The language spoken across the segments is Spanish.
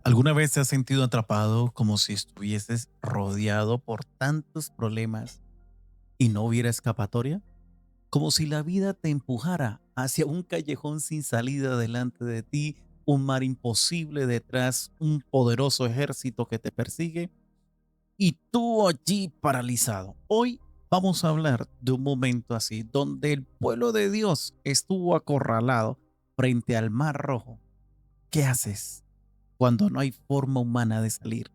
¿Alguna vez te has sentido atrapado como si estuvieses rodeado por tantos problemas y no hubiera escapatoria? Como si la vida te empujara hacia un callejón sin salida delante de ti, un mar imposible detrás, un poderoso ejército que te persigue y tú allí paralizado. Hoy vamos a hablar de un momento así, donde el pueblo de Dios estuvo acorralado frente al mar rojo. ¿Qué haces cuando no hay forma humana de salir?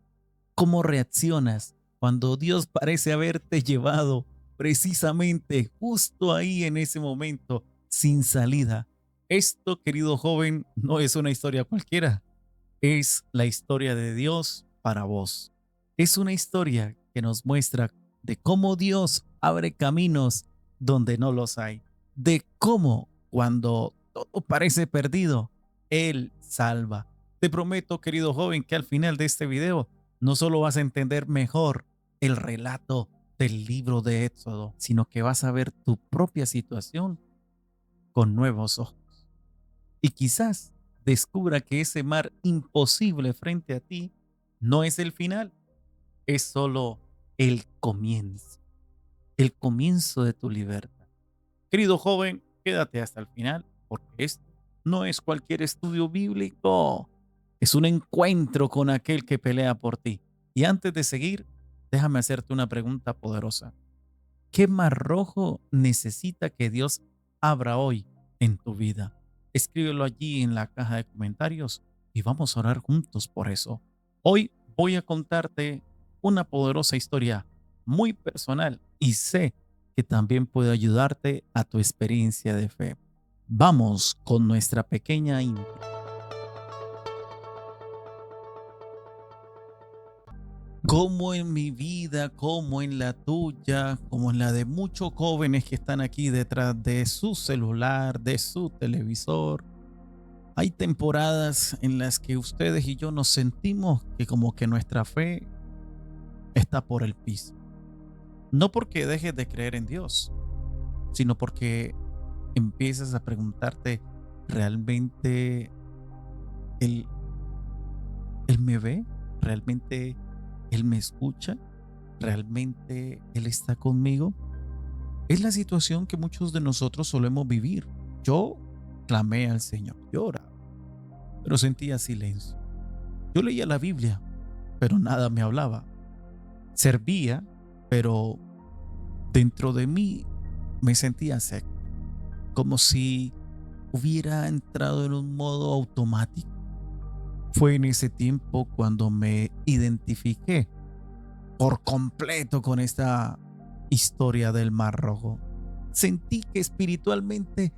¿Cómo reaccionas cuando Dios parece haberte llevado precisamente justo ahí en ese momento sin salida? Esto, querido joven, no es una historia cualquiera, es la historia de Dios para vos. Es una historia que nos muestra de cómo Dios abre caminos donde no los hay, de cómo cuando todo parece perdido, Él salva. Te prometo, querido joven, que al final de este video no solo vas a entender mejor el relato del libro de Éxodo, sino que vas a ver tu propia situación con nuevos ojos. Y quizás descubra que ese mar imposible frente a ti no es el final, es solo el comienzo de tu libertad. Querido joven, quédate hasta el final, porque esto no es cualquier estudio bíblico, es un encuentro con aquel que pelea por ti. Y antes de seguir, déjame hacerte una pregunta poderosa. ¿Qué mar rojo necesita que Dios abra hoy en tu vida? Escríbelo allí en la caja de comentarios y vamos a orar juntos por eso. Hoy voy a contarte una poderosa historia muy personal y sé que también puede ayudarte a tu experiencia de fe. Vamos con nuestra pequeña intro. Como en mi vida, como en la tuya, como en la de muchos jóvenes que están aquí detrás de su celular, de su televisor, hay temporadas en las que ustedes y yo nos sentimos que como que nuestra fe está por el piso. No porque dejes de creer en Dios, sino porque empiezas a preguntarte, ¿realmente Él, él me ve? ¿Realmente Él me escucha? ¿Realmente Él está conmigo? Es la situación que muchos de nosotros solemos vivir. Yo clamé al Señor, yo oraba, pero sentía silencio. Yo leía la Biblia, pero nada me hablaba. Servía, pero dentro de mí me sentía seco, como si hubiera entrado en un modo automático. Fue en ese tiempo cuando me identifiqué por completo con esta historia del Mar Rojo. Sentí que espiritualmente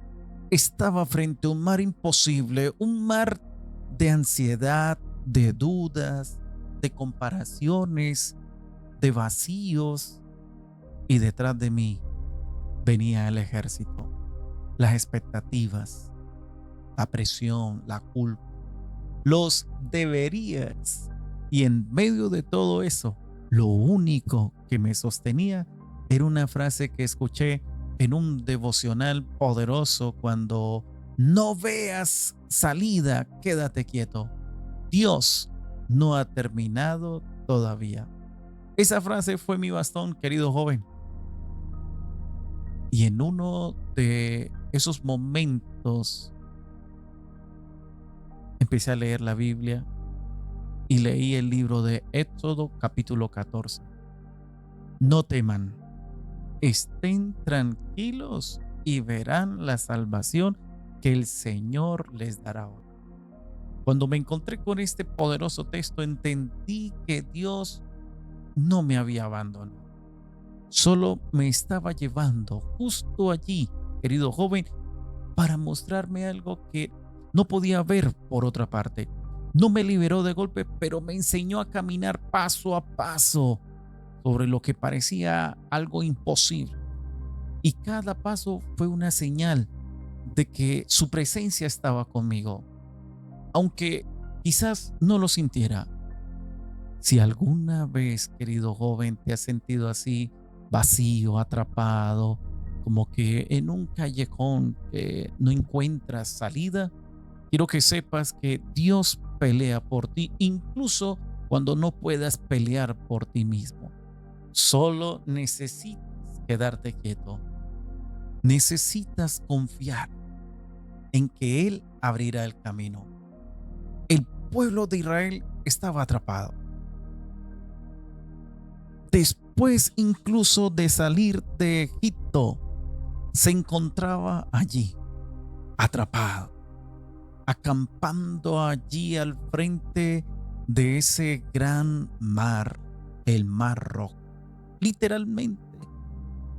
estaba frente a un mar imposible, un mar de ansiedad, de dudas, de comparaciones, de vacíos, y detrás de mí venía el ejército, las expectativas, la presión, la culpa, los deberías. Y en medio de todo eso, lo único que me sostenía era una frase que escuché en un devocional poderoso: cuando no veas salida, quédate quieto. Dios no ha terminado todavía. Esa frase fue mi bastón, querido joven. Y en uno de esos momentos empecé a leer la Biblia y leí el libro de Éxodo capítulo 14. No teman, estén tranquilos y verán la salvación que el Señor les dará hoy. Cuando me encontré con este poderoso texto, entendí que Dios no me había abandonado. Solo me estaba llevando justo allí, querido joven, para mostrarme algo que no podía ver por otra parte. No me liberó de golpe, pero me enseñó a caminar paso a paso sobre lo que parecía algo imposible. Y cada paso fue una señal de que su presencia estaba conmigo, aunque quizás no lo sintiera. Si alguna vez, querido joven, te has sentido así, vacío, atrapado, como que en un callejón que no encuentras salida, quiero que sepas que Dios pelea por ti, incluso cuando no puedas pelear por ti mismo. Solo necesitas quedarte quieto. Necesitas confiar en que Él abrirá el camino. El pueblo de Israel estaba atrapado. Después incluso de salir de Egipto, se encontraba allí, atrapado, acampando allí al frente de ese gran mar, el Mar Rojo. Literalmente,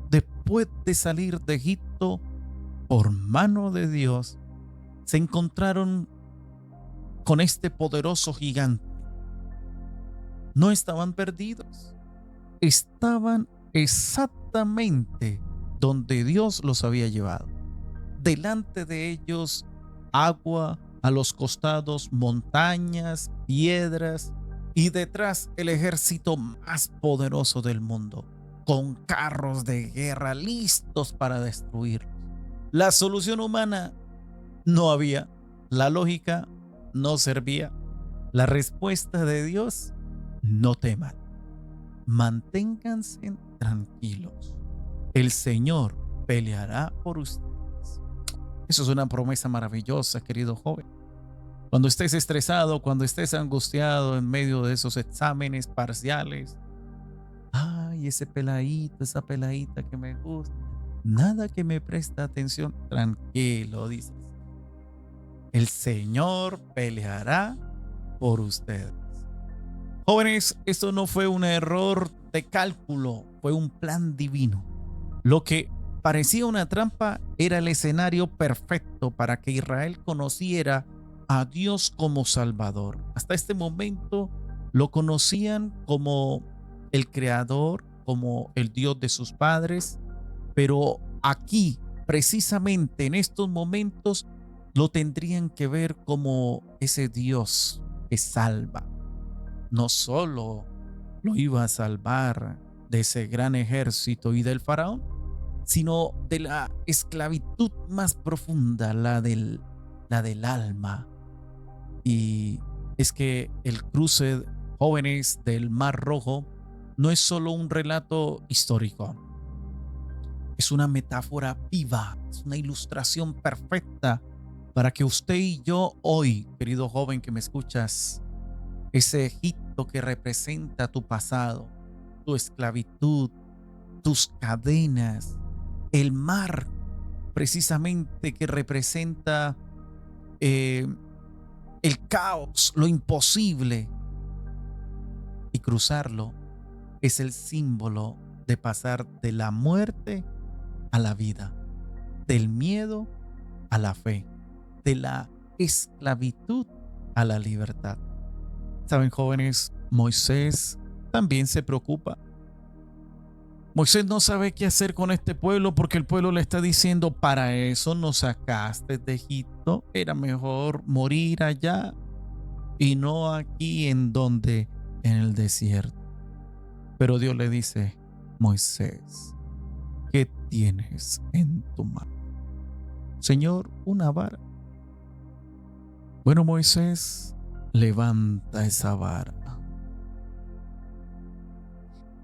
después de salir de Egipto, por mano de Dios, se encontraron con este poderoso gigante. No estaban perdidos, estaban exactamente donde Dios los había llevado. Delante de ellos, agua, a los costados, montañas, piedras, y detrás el ejército más poderoso del mundo, con carros de guerra listos para destruirlos. La solución humana no había, la lógica no servía, la respuesta de Dios: no teman, manténganse tranquilos, el Señor peleará por ustedes. Eso es una promesa maravillosa, querido joven. Cuando estés estresado, cuando estés angustiado en medio de esos exámenes parciales, ay, ese peladito, esa peladita que me gusta, nada que me presta atención, tranquilo, dices. El Señor peleará por ustedes. Jóvenes, esto no fue un error de cálculo, fue un plan divino. Lo que parecía una trampa era el escenario perfecto para que Israel conociera a Dios como Salvador. Hasta este momento lo conocían como el Creador, como el Dios de sus padres, pero aquí, precisamente en estos momentos, lo tendrían que ver como ese Dios que salva. No solo lo iba a salvar de ese gran ejército y del faraón, sino de la esclavitud más profunda, la del alma. Y es que el cruce, jóvenes, del Mar Rojo no es solo un relato histórico, es una metáfora viva, es una ilustración perfecta para que usted y yo hoy, querido joven que me escuchas, ese Egipto que representa tu pasado, tu esclavitud, tus cadenas, el mar precisamente que representa el caos, lo imposible, y cruzarlo es el símbolo de pasar de la muerte a la vida, del miedo a la fe, de la esclavitud a la libertad. Saben, jóvenes, Moisés también se preocupa. Moisés no sabe qué hacer con este pueblo porque el pueblo le está diciendo: para eso nos sacaste de Egipto, era mejor morir allá y no aquí en el desierto. Pero Dios le dice: Moisés, ¿qué tienes en tu mano? Señor, una vara. Bueno, Moisés, levanta esa vara.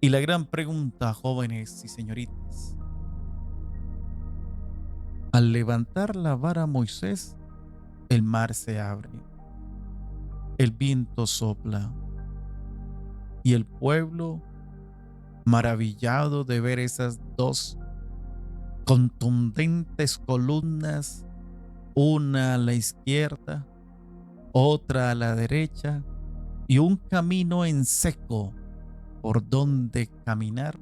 Y la gran pregunta, jóvenes y señoritas: al levantar la vara Moisés, el mar se abre, el viento sopla, y el pueblo, maravillado de ver esas dos contundentes columnas, una a la izquierda, otra a la derecha, y un camino en seco por donde caminar,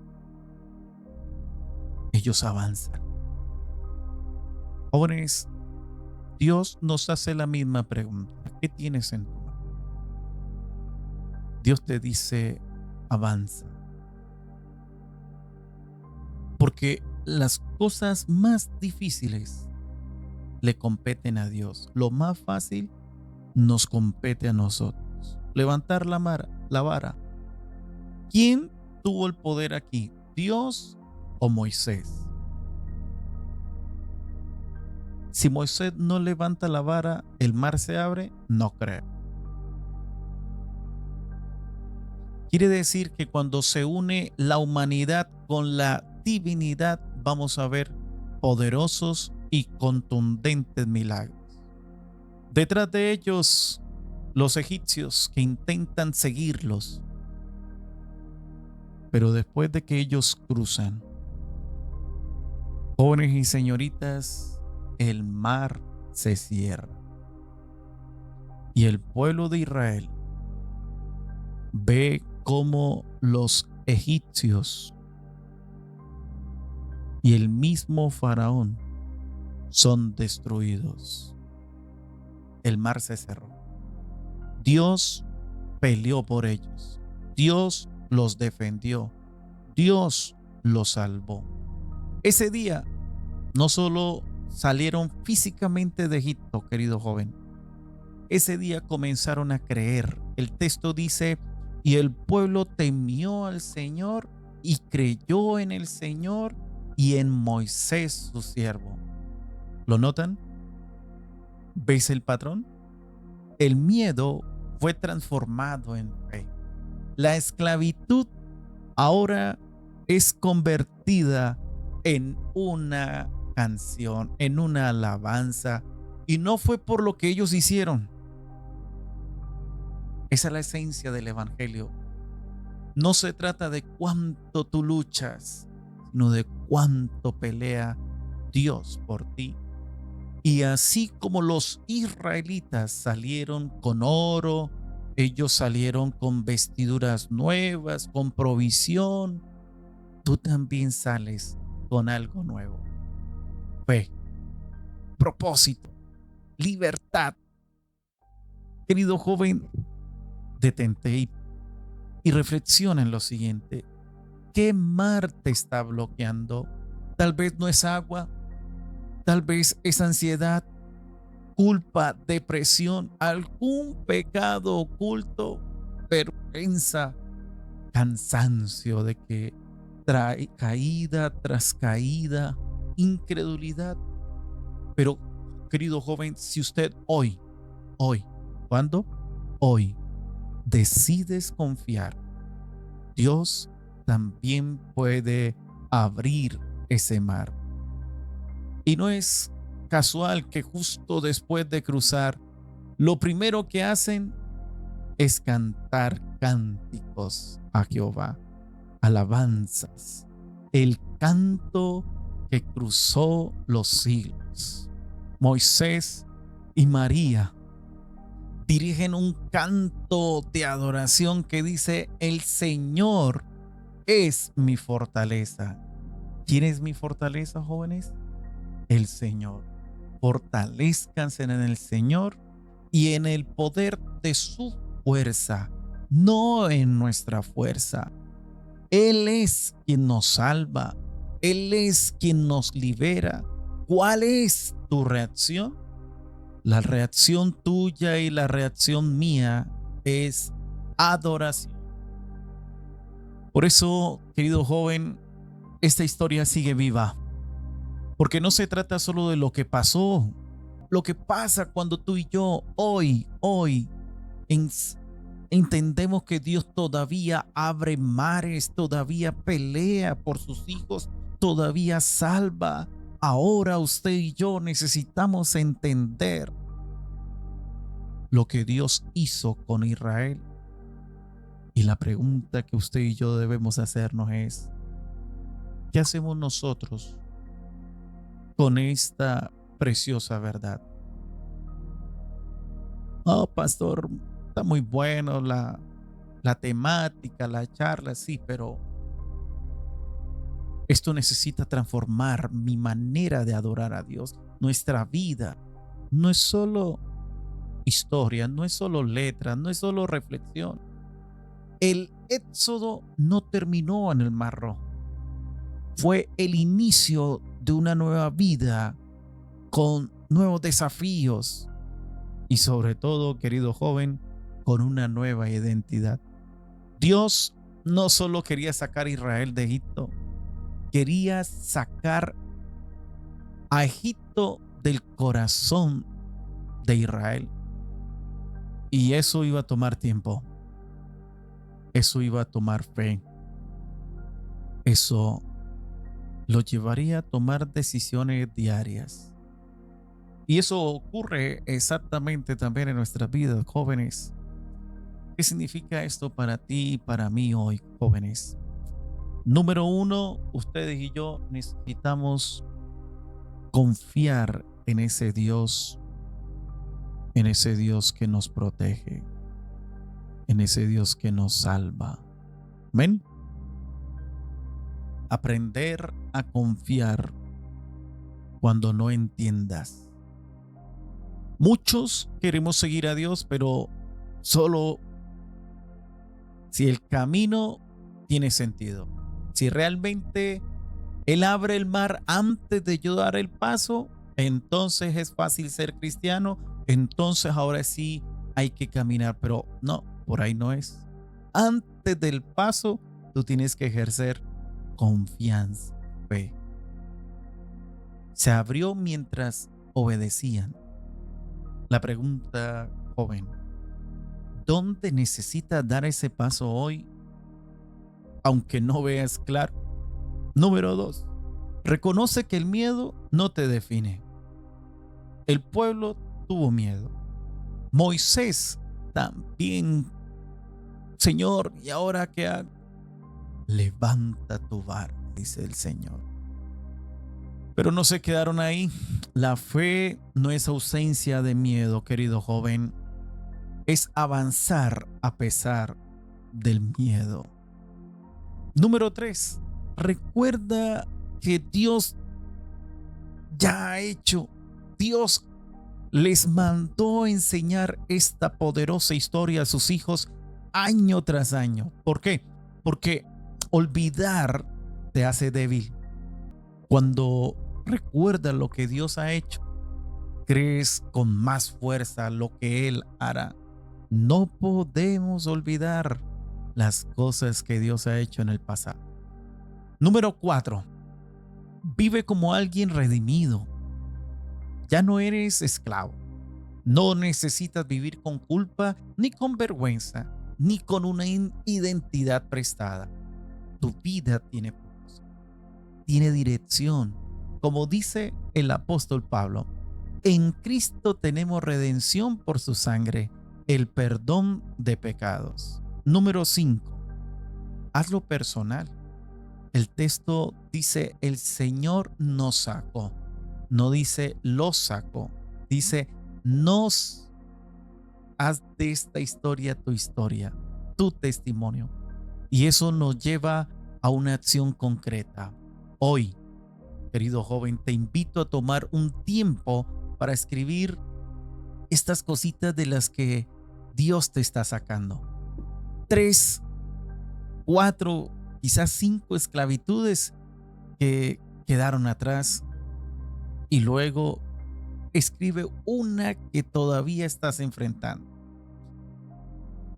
ellos avanzan. Jóvenes, Dios nos hace la misma pregunta: ¿qué tienes en tu mano? Dios te dice: avanza. Porque las cosas más difíciles le competen a Dios. Lo más fácil nos compete a nosotros. Levantar la vara. ¿Quién tuvo el poder aquí? ¿Dios o Moisés? Si Moisés no levanta la vara, ¿el mar se abre? No creo. Quiere decir que cuando se une la humanidad con la divinidad, vamos a ver poderosos y contundentes milagros. Detrás de ellos, los egipcios que intentan seguirlos, pero después de que ellos cruzan, jóvenes y señoritas, el mar se cierra y el pueblo de Israel ve cómo los egipcios y el mismo faraón son destruidos. El mar se cerró. Dios peleó por ellos. Dios los defendió. Dios los salvó. Ese día no solo salieron físicamente de Egipto, querido joven. Ese día comenzaron a creer. El texto dice, y el pueblo temió al Señor y creyó en el Señor y en Moisés su siervo. ¿Lo notan? ¿Ves el patrón? El miedo fue transformado en fe. La esclavitud ahora es convertida en una canción, en una alabanza, y no fue por lo que ellos hicieron. Esa es la esencia del evangelio. No se trata de cuánto tú luchas, sino de cuánto pelea Dios por ti. Y así como los israelitas salieron con oro, ellos salieron con vestiduras nuevas, con provisión, tú también sales con algo nuevo. Fe, propósito, libertad. Querido joven, detente y reflexiona en lo siguiente. ¿Qué mar te está bloqueando? Tal vez no es agua, tal vez es ansiedad, culpa, depresión, algún pecado oculto, vergüenza, cansancio de que trae caída tras caída, incredulidad. Pero, querido joven, si usted hoy, ¿cuándo? Hoy decides confiar, Dios también puede abrir ese mar. Y no es casual que justo después de cruzar, lo primero que hacen es cantar cánticos a Jehová, alabanzas, el canto que cruzó los siglos. Moisés y María dirigen un canto de adoración que dice: el Señor es mi fortaleza. ¿Quién es mi fortaleza, jóvenes? El Señor. Fortalezcanse en el Señor y en el poder de su fuerza, no en nuestra fuerza. Él es quien nos salva. Él es quien nos libera. ¿Cuál es tu reacción? La reacción tuya y la reacción mía es adoración. Por eso, querido joven, esta historia sigue viva. Porque no se trata solo de lo que pasó, lo que pasa cuando tú y yo hoy entendemos que Dios todavía abre mares, todavía pelea por sus hijos, todavía salva. Ahora usted y yo necesitamos entender lo que Dios hizo con Israel. Y la pregunta que usted y yo debemos hacernos es: ¿qué hacemos nosotros con esta preciosa verdad? Oh, pastor, está muy bueno la temática, la charla, sí, pero esto necesita transformar mi manera de adorar a Dios. Nuestra vida no es solo historia, no es solo letra, no es solo reflexión. El éxodo no terminó en el Mar Rojo. Fue el inicio de una nueva vida con nuevos desafíos y sobre todo, querido joven, con una nueva identidad. Dios no solo quería sacar a Israel de Egipto, quería sacar a Egipto del corazón de Israel. Y eso iba a tomar tiempo. Eso iba a tomar fe. Eso lo llevaría a tomar decisiones diarias. Y eso ocurre exactamente también en nuestras vidas, jóvenes. ¿Qué significa esto para ti y para mí hoy, jóvenes? Número uno, ustedes y yo necesitamos confiar en ese Dios que nos protege, en ese Dios que nos salva. ¿Ven? Aprender a confiar cuando no entiendas. Muchos queremos seguir a Dios, pero solo si el camino tiene sentido. Si realmente Él abre el mar antes de yo dar el paso, entonces es fácil ser cristiano. Entonces ahora sí hay que caminar, pero no, por ahí no es. Antes del paso, tú tienes que ejercer confianza, fe. Se abrió mientras obedecían. La pregunta, joven, ¿dónde necesitas dar ese paso hoy, aunque no veas claro? Número 2, reconoce que el miedo no te define. El pueblo tuvo miedo. Moisés también. Señor, ¿y ahora qué hago? Levanta tu vara, dice el Señor. Pero no se quedaron ahí. La fe no es ausencia de miedo, querido joven. Es avanzar a pesar del miedo. Número 3. Recuerda que Dios ya ha hecho. Dios les mandó enseñar esta poderosa historia a sus hijos año tras año. ¿Por qué? Porque olvidar te hace débil. Cuando recuerdas lo que Dios ha hecho, crees con más fuerza lo que Él hará. No podemos olvidar las cosas que Dios ha hecho en el pasado. Número 4. Vive como alguien redimido. Ya no eres esclavo. No necesitas vivir con culpa, ni con vergüenza, ni con una identidad prestada. Tu vida tiene propósito, tiene dirección. Como dice el apóstol Pablo, en Cristo tenemos redención por su sangre, el perdón de pecados. Número 5. Hazlo personal. El texto dice, el Señor nos sacó. No dice los sacó. Dice, nos haz de esta historia tu historia, tu testimonio. Y eso nos lleva a una acción concreta. Hoy, querido joven, te invito a tomar un tiempo para escribir estas cositas de las que Dios te está sacando. 3, 4, quizás 5 esclavitudes que quedaron atrás. Y luego escribe una que todavía estás enfrentando.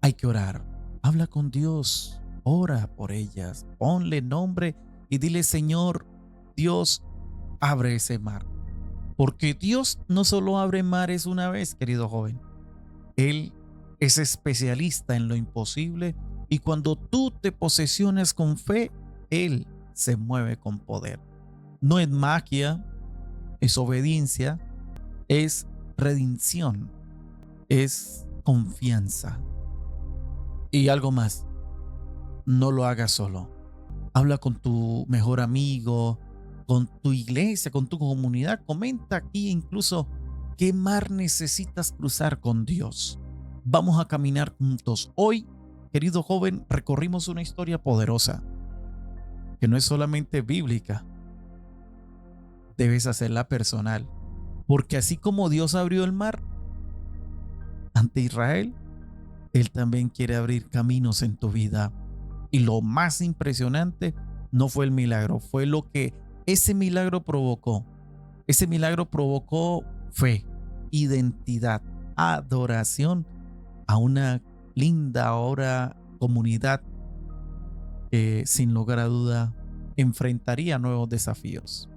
Hay que orar. Habla con Dios. Ora por ellas. Ponle nombre y dile, Señor, Dios, abre ese mar. Porque Dios no solo abre mares una vez, querido joven. Él es especialista en lo imposible y cuando tú te posesionas con fe, Él se mueve con poder. No es magia, es obediencia, es redención, es confianza. Y algo más, no lo hagas solo. Habla con tu mejor amigo, con tu iglesia, con tu comunidad. Comenta aquí incluso qué mar necesitas cruzar con Dios. Vamos a caminar juntos. Hoy, querido joven, recorrimos una historia poderosa que no es solamente bíblica. Debes hacerla personal. Porque así como Dios abrió el mar ante Israel, Él también quiere abrir caminos en tu vida. Y lo más impresionante no fue el milagro, fue lo que ese milagro provocó. Ese milagro provocó fe, identidad, adoración a una linda ahora comunidad que sin lugar a duda enfrentaría nuevos desafíos.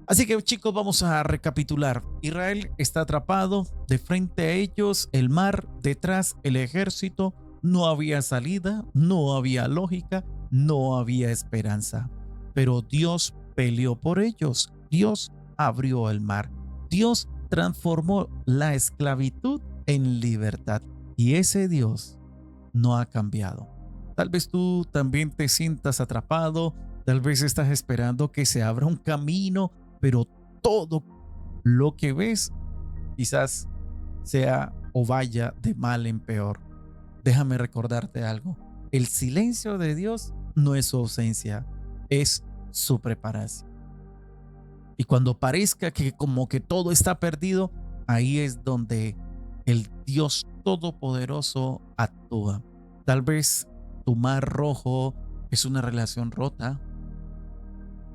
Así que chicos, vamos a recapitular. Israel está atrapado, de frente a ellos el mar, detrás el ejército. no había salida, no había lógica, no había esperanza. Pero Dios peleó por ellos. Dios abrió el mar. Dios transformó la esclavitud en libertad. Y ese Dios no ha cambiado. Tal vez tú también te sientas atrapado, tal vez estás esperando que se abra un camino, pero todo lo que ves quizás sea o vaya de mal en peor. Déjame recordarte algo. El silencio de Dios no es su ausencia, es su preparación. Y cuando parezca que como que todo está perdido, ahí es donde el Dios Todopoderoso actúa. Tal vez tu mar rojo es una relación rota,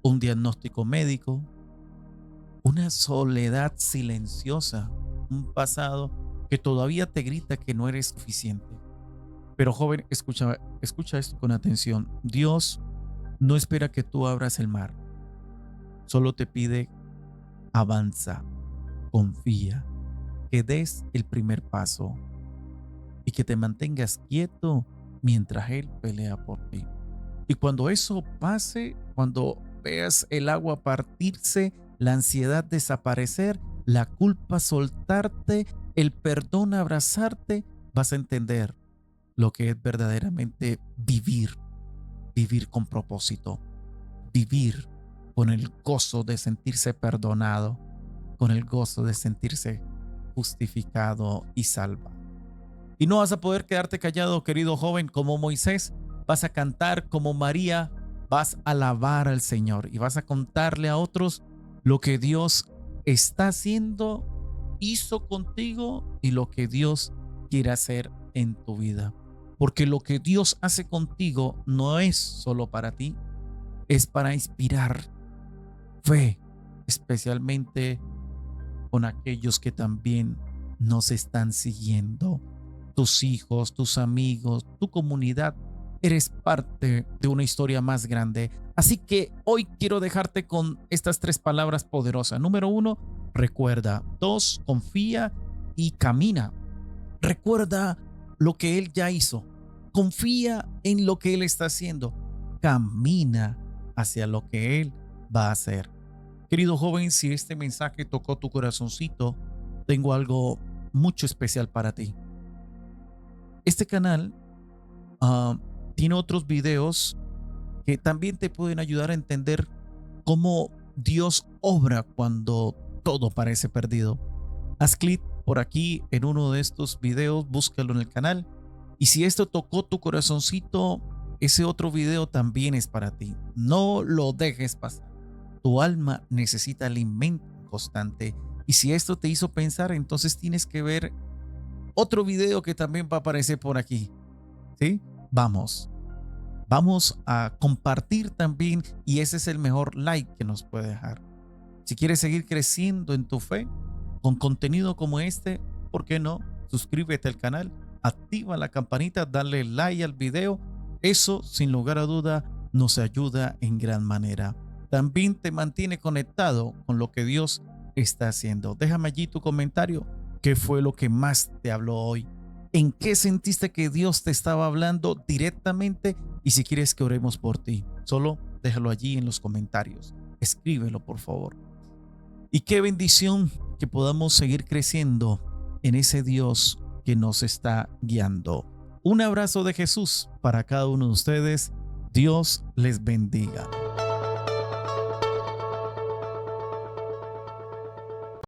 un diagnóstico médico, una soledad silenciosa, un pasado que todavía te grita que no eres suficiente. Pero joven, escucha esto con atención. Dios no espera que tú abras el mar, solo te pide avanza, confía, que des el primer paso y que te mantengas quieto mientras Él pelea por ti. Y cuando eso pase, cuando veas el agua partirse, la ansiedad desaparecer, la culpa soltarte, el perdón abrazarte, vas a entender lo que es verdaderamente vivir, vivir con propósito, vivir con el gozo de sentirse perdonado, con el gozo de sentirse justificado y salvado. Y no vas a poder quedarte callado, querido joven, como Moisés. Vas a cantar como María, vas a alabar al Señor y vas a contarle a otros lo que Dios está haciendo, hizo contigo y lo que Dios quiere hacer en tu vida. Porque lo que Dios hace contigo no es solo para ti, es para inspirar fe, especialmente con aquellos que también nos están siguiendo. Tus hijos, tus amigos, tu comunidad. Eres parte de una historia más grande. Así que hoy quiero dejarte con estas 3 palabras poderosas. Número 1, recuerda. 2, confía y camina. Recuerda lo que Él ya hizo. Confía en lo que Él está haciendo. Camina hacia lo que Él va a hacer. Querido joven, si este mensaje tocó tu corazoncito, tengo algo mucho especial para ti. Este canal tiene otros videos que también te pueden ayudar a entender cómo Dios obra cuando todo parece perdido. Haz clic por aquí en uno de estos videos, búscalo en el canal. Y si esto tocó tu corazoncito, ese otro video también es para ti. No lo dejes pasar. Tu alma necesita alimento constante. Y si esto te hizo pensar, entonces tienes que ver otro video que también va a aparecer por aquí. ¿Sí? Vamos a compartir también y ese es el mejor like que nos puede dejar. Si quieres seguir creciendo en tu fe con contenido como este, ¿por qué no? Suscríbete al canal, activa la campanita, dale like al video. Eso, sin lugar a duda, nos ayuda en gran manera. También te mantiene conectado con lo que Dios está haciendo. Déjame allí tu comentario. ¿Qué fue lo que más te habló hoy? ¿En qué sentiste que Dios te estaba hablando directamente? Y si quieres que oremos por ti, solo déjalo allí en los comentarios. Escríbelo, por favor. Y qué bendición que podamos seguir creciendo en ese Dios que nos está guiando. Un abrazo de Jesús para cada uno de ustedes. Dios les bendiga.